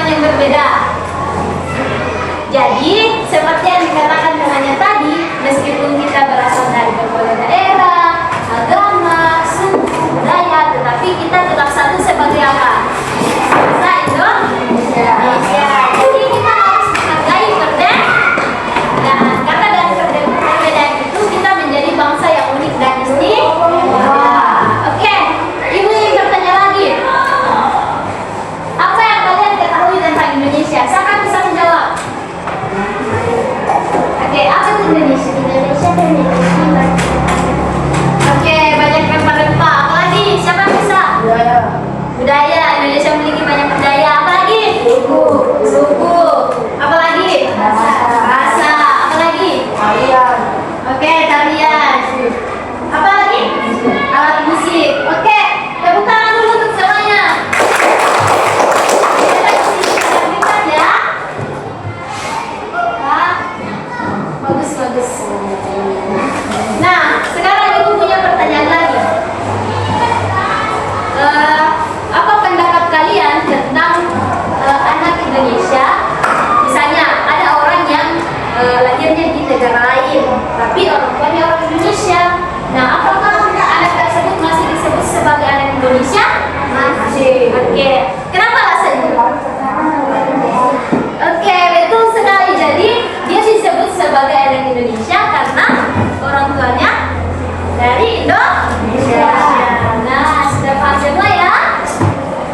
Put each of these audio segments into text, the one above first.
yang berbeda. Jadi, seperti yang dikatakan temannya tadi, meskipun kita berasal dari berbagai daerah, agama, suku, budaya, tetapi kita tetap satu sebagai apa? Bangsa Indonesia. Jadi kita harus menghargai perbedaan. Dan karena dari perbedaan itu kita menjadi bangsa yang unik dan istimewa. Oke, Ibu ingin bertanya lagi. Apa yang kalian ketahui tentang Indonesia? Siapa bisa menjawab? Oke, apa itu Indonesia? Indonesia dan Indonesia. Oke, banyak rempah-rempah. Apa lagi? Siapa bisa? Budaya. Indonesia memiliki banyak budaya. Apa lagi? Suku. Apa lagi? Bahasa. Apa lagi? Tarian. Oke, tarian. Apa lagi? Alat musik. Oke, tepuk tangan dulu untuk semuanya. Kita lanjutkan ya. Nah, bagus. Nah, sekarang Ibu punya pertanyaan lagi. Apa pendapat kalian tentang anak Indonesia? Misalnya ada orang yang lahirnya di negara lain, tapi orang tuanya orang Indonesia. Nah, apakah anak tersebut masih disebut sebagai anak Indonesia? Masih. Oke. Kenapa alasannya? Oke, betul sekali. Jadi dia disebut sebagai anak Indonesia karena orang tuanya dari Indonesia. Nah, sudah paham semua ya?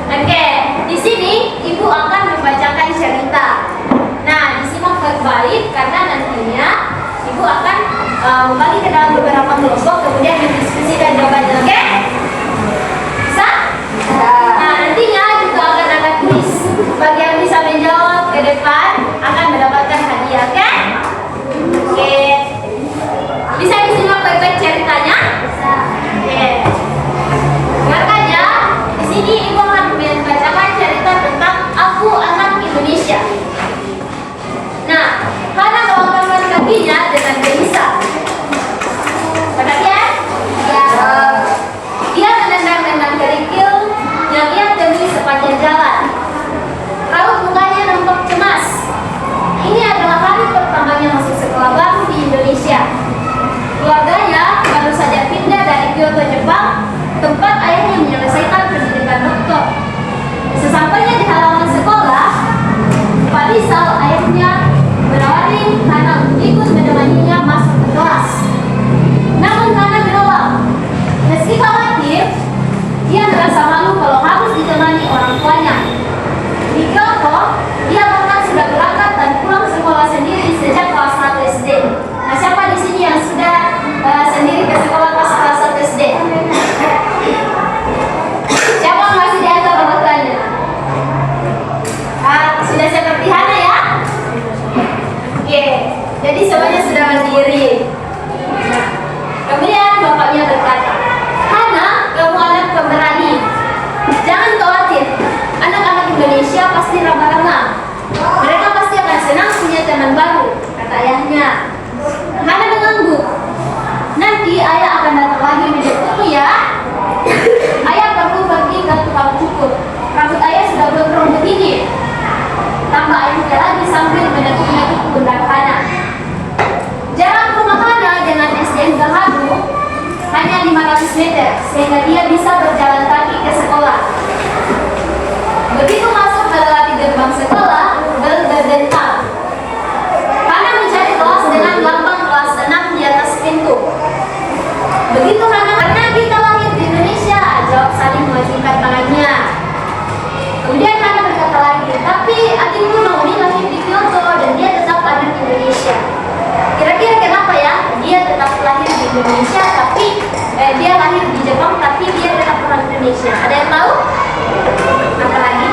Oke, di sini Ibu akan membacakan cerita. Nah, disimak baik-baik karena nantinya Ibu akan membagi ke dalam beberapa kelompok, kemudian didiskusikan jawabannya. Oke? Bisa? Nah, nantinya juga akan ada kuis. Bagi yang bisa menjawab ke depan akan mendapatkan hadiah. Oke? Oke. Bisa disimak baik-baik ceritanya? Bisa. Oke. Dengarkan ya. Di sini Ibu akan membacakan cerita tentang Aku Anak Indonesia. Nah, Hana melangkahkan kakinya dengan gelisah. Perhatian? Ya. Dia menendang-nendang kerikil yang ia temui sepanjang jalan. Raut mukanya nampak cemas. Ini adalah hari pertamanya masuk sekolah baru di Indonesia. Keluarganya baru saja pindah dari Kyoto, Jepang, tempat ayahnya menyelesaikan pendidikan doktor. Sesampainya di halaman sekolah, Pak Rizal, ayahnya, menawari Hana untuk ikut menemaninya masuk ke kelas. Namun Hana menolak. Meski khawatir, dia merasa malu kalau harus ditemani orang tuanya. Di Kyoto, dia bahkan sudah berangkat dan pulang sekolah sendiri sejak kelas 1 SD. Nah, siapa di sini yang sudah sendiri ke sekolah pas kelas 1 SD? Siapa yang masih diantar orang tuanya? Sudah seperti Hana ya? Oke, jadi semuanya sudah mandiri. Nah, kemudian bapaknya berkata, Hana, kamu anak pemberani. Jangan khawatir, anak-anak Indonesia pasti ramah-ramah. Mereka pasti akan senang punya teman baru, kata ayahnya. Hana mengangguk. Nanti ayah akan datang lagi menjemputmu ya. Ayah perlu pergi ke tukang cukur. Rambut ayah sudah gondrong begini. Tambah ayahnya lagi sambil menekuk-nekuk pundak Hana. Jarak rumah Hana dengan SDN Gaharu hanya 500 meter, sehingga dia bisa berjalan kaki ke sekolah. Begitu masuk melewati gerbang sekolah, bel berdental. Hana mencari kelas dengan lambang kelas 6 di atas pintu. Begitu Hana, karena kita lahir di Indonesia, jawab saling mengacungkan tangannya. Kemudian Hana berkata lagi, tapi adikku Naomi lahir di Kyoto dan dia tetap anak Indonesia. Kira-kira kenapa ya? Dia tetap lahir di Indonesia, tapi dia lahir di Jepang, tapi dia tetap orang Indonesia. Ada yang tahu? Apa lagi?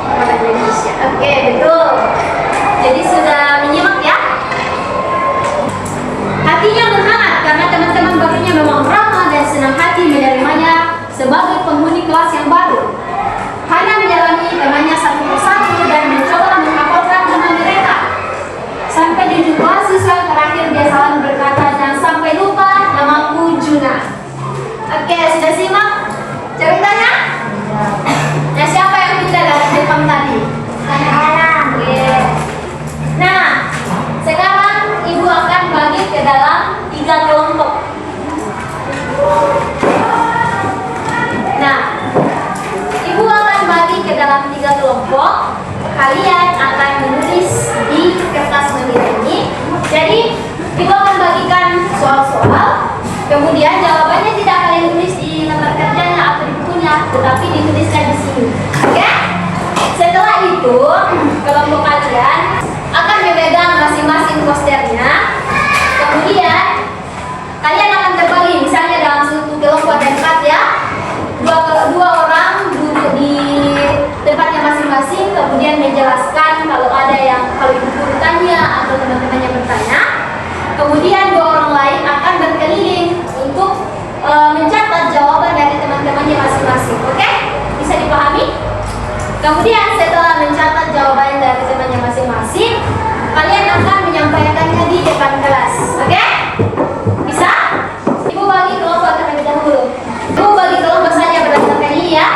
Orang Indonesia. Oke, betul. Jadi sudah menyimak ya? Hatinya menghangat karena teman-teman barunya memang ramah dan senang hati menerimanya sebagai penghuni kelas yang baru. Hana menjalani temannya satu persatu dan mencoba menghafalkan nama mereka. Sampai di ujung kelas yang terakhir dia saling berkata, jangan sampai lupa namaku Juna. Oke, sudah simak ceritanya? Nah, siapa soal-soal. Kemudian jawabannya tidak kalian tulis di lembar kerjanya atau di bukunya, tetapi dituliskan di sini. Oke? Setelah itu, kelompok kalian akan memegang masing-masing posternya. Kemudian kalian akan terbagi, misalnya dalam satu kelompok ada 4 ya. Dua orang duduk di tempatnya masing-masing, kemudian menjelaskan kalau ibu guru tanya atau teman-temannya bertanya. Kemudian 2 orang lain akan berkeliling untuk mencatat jawaban dari teman-temannya masing-masing. Oke? Bisa dipahami? Kemudian setelah mencatat jawaban dari temannya masing-masing, kalian akan menyampaikannya di depan kelas. Oke? Bisa? Ibu bagi kelompok terlebih dahulu. Ibu bagi kelompok saja berdasarkan ini ya.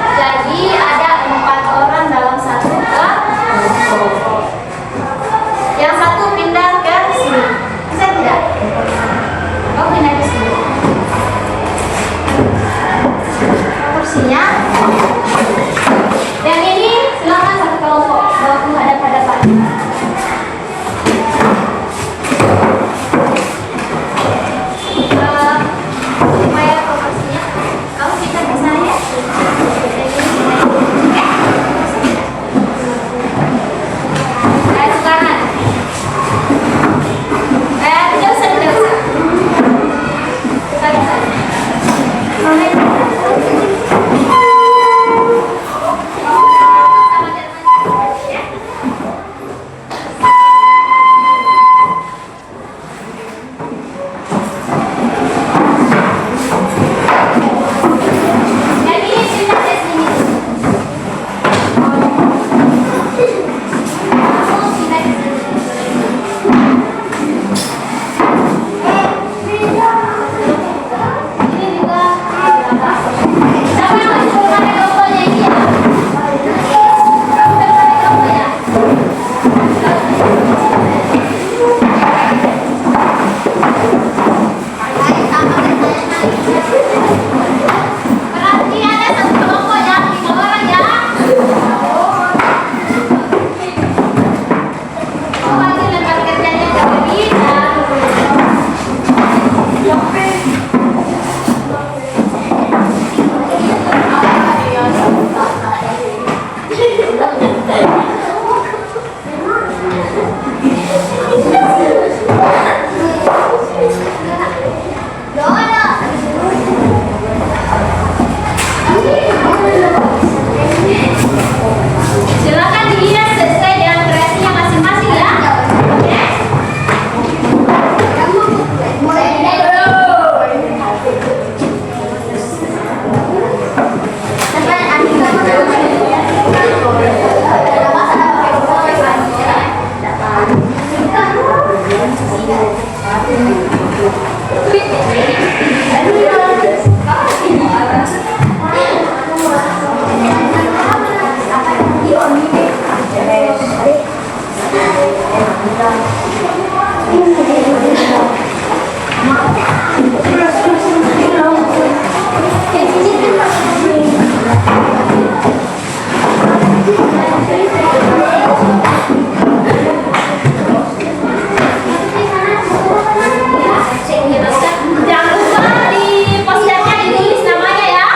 Jadi ada 4 orang dalam satu kelompok. Yang satu pindah ke sini. Bisa tidak? Kau pindah ke sini. Kursinya. Yang ini silakan satu kelompok. Bawa menghadap-hadapan. Supaya proporsinya, kamu bisa ya. Sekarang. Tidak usah. Jangan lupa di posternya ditulis namanya ya.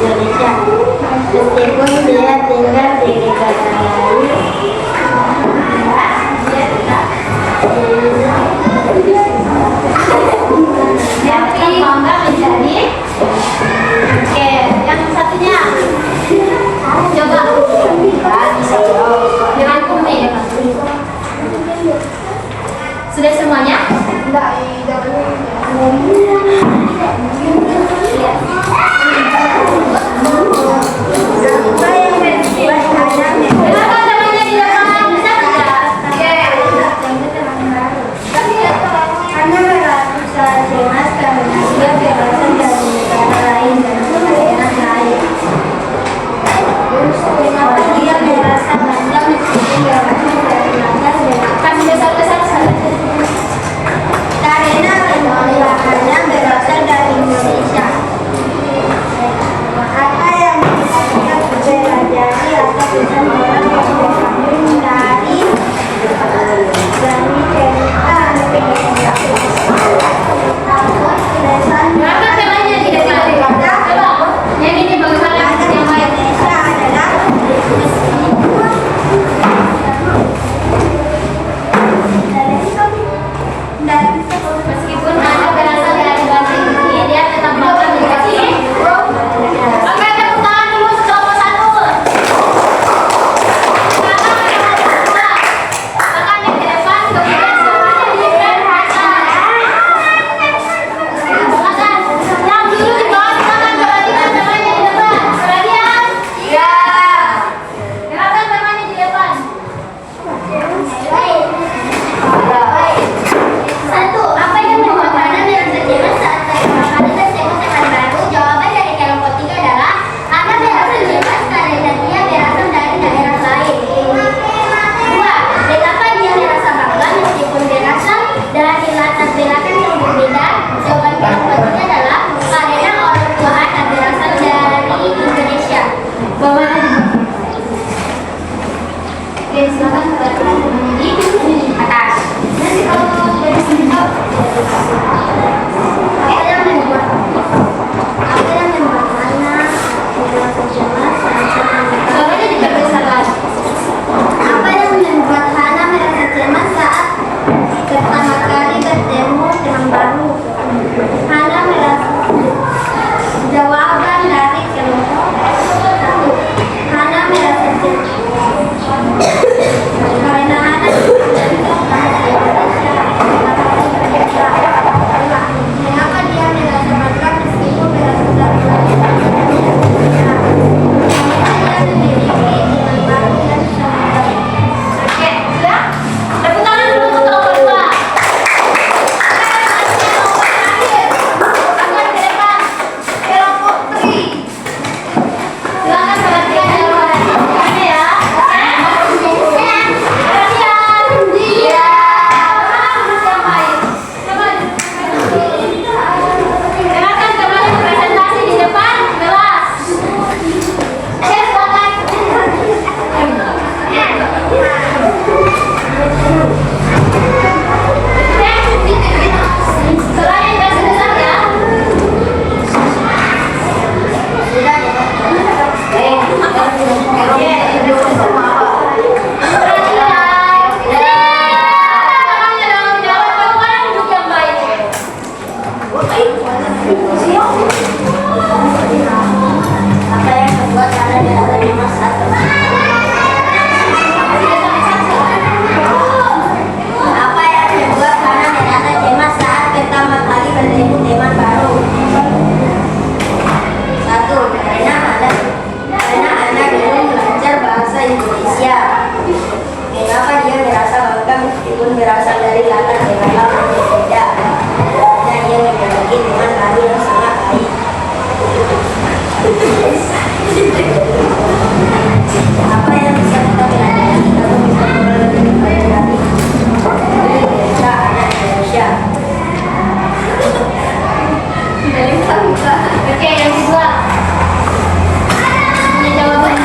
Indonesia. Meskipun dia tinggal di negara lain, dia tetap bangga menjadi. Oke, yang satunya coba bisa dengan kumi. Sudah semuanya? Silakan temannya di depan, bisa tidak? karena merasa cemas karena dia berasal dari negara lain dan daerah lain. Mengapa dia merasa bangga meskipun berasal dari latar belakang? Kasih besar-besar saja. Karena kemuliaannya berasal dari Indonesia. Apa yang bisa kita pelajari atau bisa orang yang berkembang dari cerita Silakan temannya di depan. Coba, yang ini bagaimana yang lain? Indonesia adalah Meskipun Anda berasal dari bangsa ini, dia tetap bangga menjadi. Oke, tepuk tangan dulu satu persatu. Silakan yang di depan, kemudian semuanya di belakang. Silakan. Yang dulu di bawah, silakan perhatikan temannya di depan. Perhatian? Iya. Silakan temannya di depan. Satu, apa yang membuat Anda merasa cemas saat terima makanan dan teman baru? Jawaban dari kelompok 3 adalah Anda merasa cemas karena dia berasal dari daerah lain. Dua, mengapa dia merasa bangga meskipun berasal dari latar belakang yang berbeda? Jawaban kelompok 3 adalah karena orang tua Anda berasal dari Indonesia. Bawah lagi. Oke, silakan perhatikan temannya di atas. Nanti kalau dari sini Apa yang membuat Anda merasa cemas saat terima suaranya diperbesarkan. Apa yang membuat Hana merasa cemas saat pertama kali bertemu teman baru? Hana merasa jawaban dari kelompok 1. Hana merasa cemas karena Hana mengapa dia merasa bangga meskipun berasal dari Indonesia? Dia memiliki teman baru dan sahabat. Oke, sudah? Tepuk tangan dulu untuk kelompok 2. Silakan ke depan. Kelompok 3. Silakan perhatikan yang perhatiannya ya. Perhatian. Iya. Duduk yang baik. Coba. Silakan temannya presentasi di depan. Jelas. Silakan. Suaranya jangan sebesar ya. Apa yang membuat Anda merasa cemas saat Apa yang membuat Hana merasa cemas saat pertama kali bertemu teman baru? Satu, karena Anda belum belajar bahasa Indonesia. Mengapa dia merasa bangga meskipun berasal dari latar belakang yang berbeda? Dan dia memiliki teman baru yang sangat baik. Apa yang bisa kita pelajari kalau bisa lebih banyak dari Indonesia, anak Indonesia? Oke, yang kedua. Punya jawaban?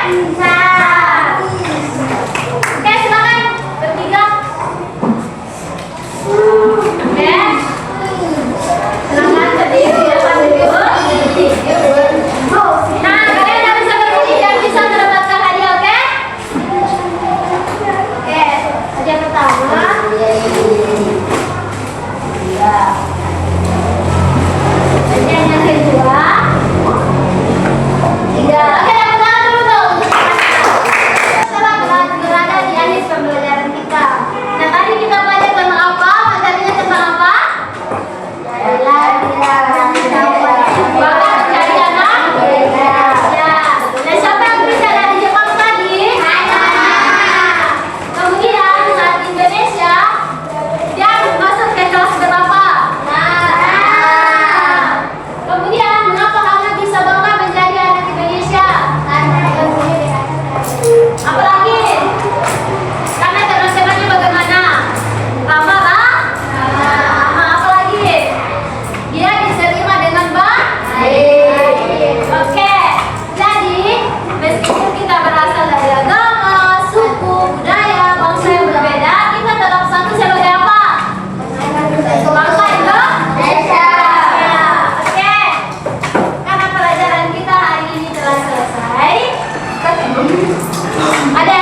Bisa. Oke, silakan bertiga. Oke. Silakan berdiri, silakan berdiri. Nah, kalian yang bisa berdiri dan bisa mendapatkan hadiah, oke? Oke, hadiah pertama. Hadiah yang kedua. Tiga. Oke, yang pertama dulu dong. Telah berada di akhir pembelajaran kita. Nah, tadi kita belajar tentang apa? Materinya tentang apa? Bapak mencari anak? Ya. Dan siapa yang bisa dari Jepang tadi? Kemudian saat Indonesia, dia masuk ke kelas berapa? Kemudian mengapa kamu bisa bangga menjadi anak Indonesia? Apalagi? Karena teman-temannya bagaimana? Ramah lah? Ramah. Apalagi? Dia diterima dengan baik. Oke. Jadi, meskipun kita berasal dari agama, suku, budaya, bangsa yang berbeda, kita tetap satu sebagai apa? Bangsa Indonesia. Ya, oke. Karena pelajaran kita hari ini telah selesai. Ada